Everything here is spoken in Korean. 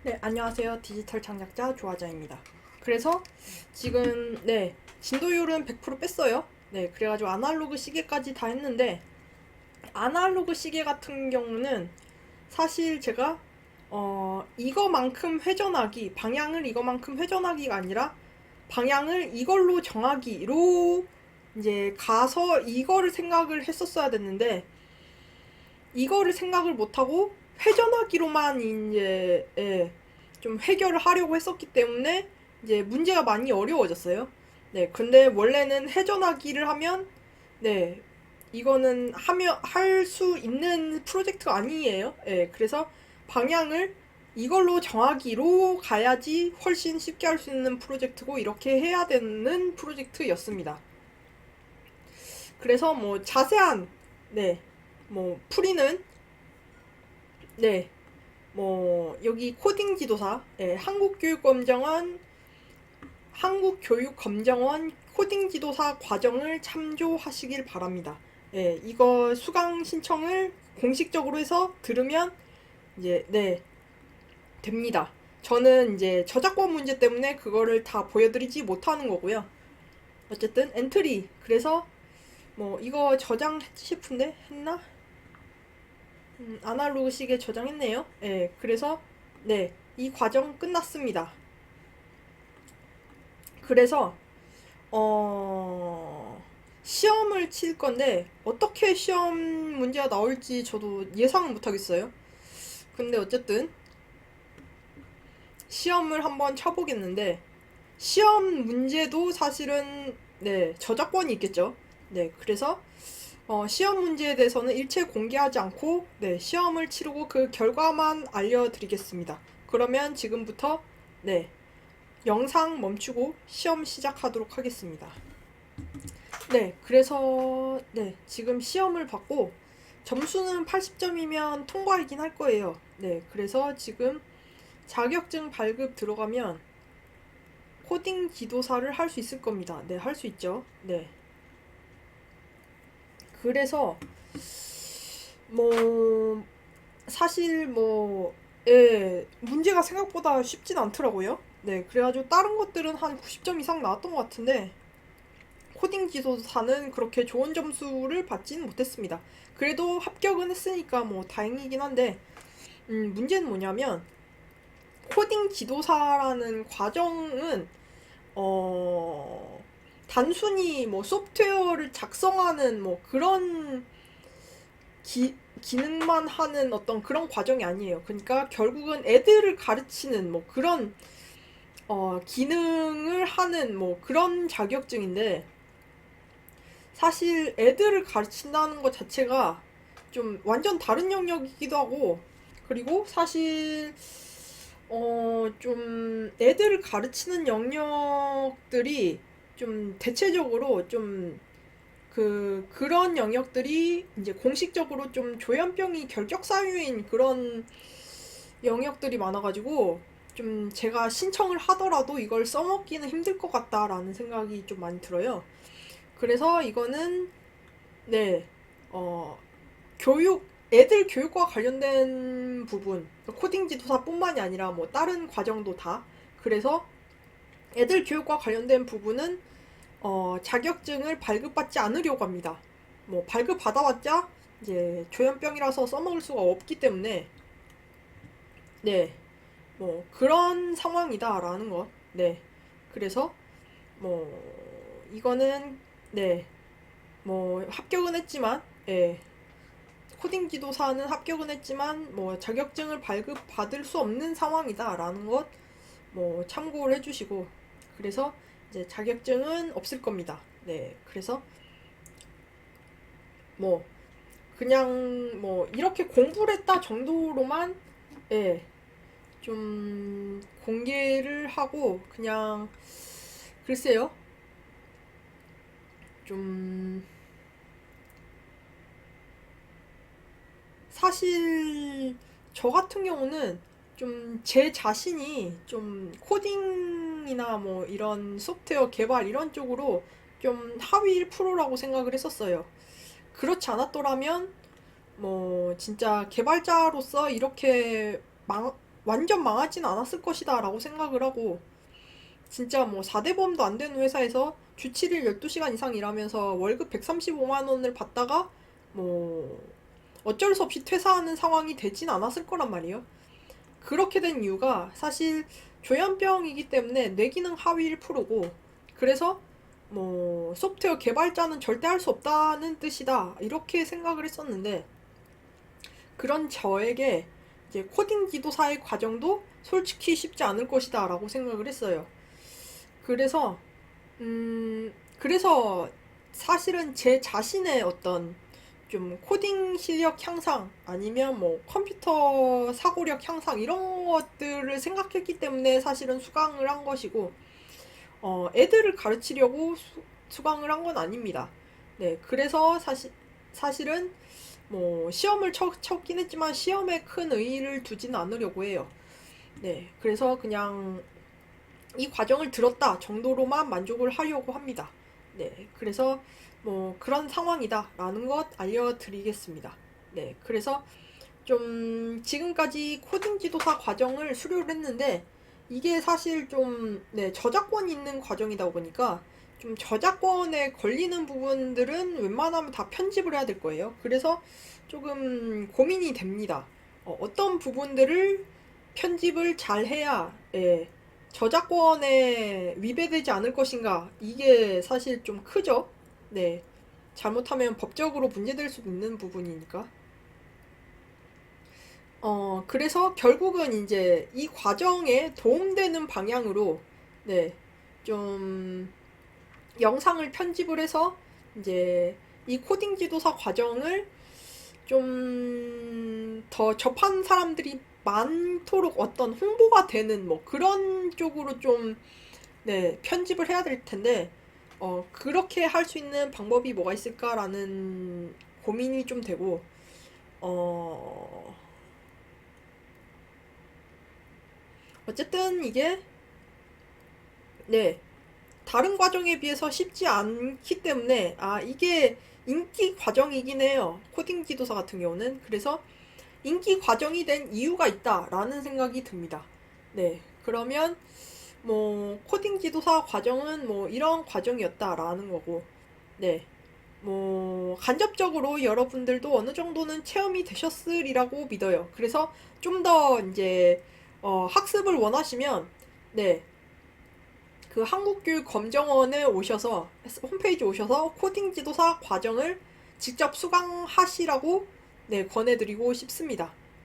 네, 안녕하세요. 디지털 창작자 조아자입니다. 그래서 지금 진도율은 100% 뺐어요. 네, 그래가지고 아날로그 시계까지 다 했는데 아날로그 시계 같은 경우는 사실 제가 이거만큼 회전하기, 방향을 이거만큼 회전하기가 아니라 방향을 이걸로 정하기로 이제 가서 이거를 생각을 했었어야 됐는데 이거를 생각을 못하고 회전하기로만 이제 좀 해결을 하려고 했었기 때문에 이제 문제가 많이 어려워졌어요. 네, 근데 원래는 회전하기를 하면 네, 이거는 하며 할 수 있는 프로젝트가 아니에요. 예, 그래서 방향을 이걸로 정하기로 가야지 훨씬 쉽게 할 수 있는 프로젝트고 이렇게 해야 되는 프로젝트였습니다. 그래서 뭐 자세한 풀이는 네, 여기 코딩 지도사, 한국교육검정원 코딩 지도사 과정을 참조하시길 바랍니다. 이거 수강 신청을 공식적으로 해서 들으면 이제 됩니다. 저는 이제 저작권 문제 때문에 그거를 다 보여드리지 못하는 거고요. 어쨌든 엔트리. 그래서 이거 저장했지 싶은데 했나? 아날로그 시계 저장했네요. 그래서 이 과정 끝났습니다. 그래서 시험을 칠 건데 어떻게 시험 문제가 나올지 저도 예상은 못 하겠어요. 근데 어쨌든 시험을 한번 쳐보겠는데 시험 문제도 사실은 저작권이 있겠죠. 그래서 시험 문제에 대해서는 일체 공개하지 않고 시험을 치르고 그 결과만 알려드리겠습니다. 그러면 지금부터 영상 멈추고 시험 시작하도록 하겠습니다. 그래서 지금 시험을 받고 점수는 80점이면 통과이긴 할 거예요. 그래서 지금 자격증 발급 들어가면 코딩 지도사를 할 수 있을 겁니다. 할 수 있죠. 그래서 뭐 사실 문제가 생각보다 쉽진 않더라고요. 그래가지고 다른 것들은 한 90점 이상 나왔던 것 같은데 코딩 지도사는 그렇게 좋은 점수를 받지는 못했습니다. 그래도 합격은 했으니까 뭐 다행이긴 한데 문제는 뭐냐면 코딩 지도사라는 과정은 단순히 뭐 소프트웨어를 작성하는 뭐 그런 기능만 하는 어떤 그런 과정이 아니에요. 그러니까 결국은 애들을 가르치는 뭐 그런 기능을 하는 뭐 그런 자격증인데 사실 애들을 가르친다는 것 자체가 좀 완전 다른 영역이기도 하고 그리고 사실 좀 애들을 가르치는 영역들이 좀 대체적으로 좀 그런 영역들이 이제 공식적으로 좀 조현병이 결격 사유인 그런 영역들이 많아가지고 좀 제가 신청을 하더라도 이걸 써먹기는 힘들 것 같다라는 생각이 좀 많이 들어요. 그래서 이거는 네, 어, 애들 교육과 관련된 부분, 코딩 지도사뿐만이 아니라 뭐 다른 과정도 다. 그래서 애들 교육과 관련된 부분은 자격증을 발급받지 않으려고 합니다. 뭐 발급받아봤자 이제 조현병이라서 써먹을 수가 없기 때문에 네, 그런 상황이다라는 것. 그래서 뭐 이거는 네, 합격은 했지만 코딩 지도사는 합격은 했지만 자격증을 발급받을 수 없는 상황이다라는 것 참고를 해주시고 그래서 이제 자격증은 없을 겁니다. 그래서 뭐 그냥 이렇게 공부를 했다 정도로만 예, 좀 공개를 하고 그냥 글쎄요. 좀 사실 저 같은 경우는 좀 제 자신이 좀 코딩이나 뭐 이런 소프트웨어 개발 이런 쪽으로 좀 하위 1%라고 생각을 했었어요. 그렇지 않았더라면 진짜 개발자로서 이렇게 완전 망하진 않았을 것이다 라고 생각을 하고, 진짜 뭐 4대 보험도 안 되는 회사에서 주 7일 12시간 이상 일하면서 월급 135만 원을 받다가 뭐 어쩔 수 없이 퇴사하는 상황이 되진 않았을 거란 말이에요. 그렇게 된 이유가 사실 조현병이기 때문에 뇌기능 하위를 풀고, 그래서 뭐 소프트웨어 개발자는 절대 할 수 없다는 뜻이다 이렇게 생각을 했었는데, 그런 저에게 이제 코딩 지도사의 과정도 솔직히 쉽지 않을 것이다 라고 생각을 했어요. 그래서 그래서 사실은 제 자신의 어떤 좀 코딩 실력 향상 아니면 뭐 컴퓨터 사고력 향상 이런 것들을 생각했기 때문에 사실은 수강을 한 것이고, 애들을 가르치려고 수강을 한 건 아닙니다. 네, 그래서 사실은 뭐 시험을 쳤긴 했지만 시험에 큰 의의를 두지는 않으려고 해요. 네, 그래서 그냥 이 과정을 들었다 정도로만 만족을 하려고 합니다. 네, 그래서 뭐 그런 상황이다 라는 것 알려드리겠습니다. 네, 그래서 좀 지금까지 코딩 지도사 과정을 수료를 했는데, 이게 사실 좀 네, 저작권이 있는 과정이다 보니까 좀 저작권에 걸리는 부분들은 웬만하면 다 편집을 해야 될 거예요. 그래서 조금 고민이 됩니다. 어떤 부분들을 편집을 잘 해야 저작권에 위배되지 않을 것인가, 이게 사실 좀 크죠. 네, 잘못하면 법적으로 문제될 수도 있는 부분이니까. 그래서 결국은 이제 이 과정에 도움되는 방향으로, 네, 좀 영상을 편집을 해서 이제 이 코딩 지도사 과정을 좀 더 접한 사람들이 많도록 어떤 홍보가 되는 뭐 그런 쪽으로 좀, 네, 편집을 해야 될 텐데, 그렇게 할 수 있는 방법이 뭐가 있을까라는 고민이 좀 되고, 어, 어쨌든 이게, 네, 다른 과정에 비해서 쉽지 않기 때문에, 이게 인기 과정이긴 해요. 코딩 지도사 같은 경우는. 그래서 인기 과정이 된 이유가 있다라는 생각이 듭니다. 네, 그러면 뭐 코딩 지도사 과정은 뭐 이런 과정이었다라는 거고, 네, 뭐 간접적으로 여러분들도 어느 정도는 체험이 되셨으리라고 믿어요. 그래서 좀 더 이제 학습을 원하시면, 네, 그 한국교육검정원에 오셔서 홈페이지 오셔서 코딩 지도사 과정을 직접 수강하시라고, 네, 권해드리고 싶습니다.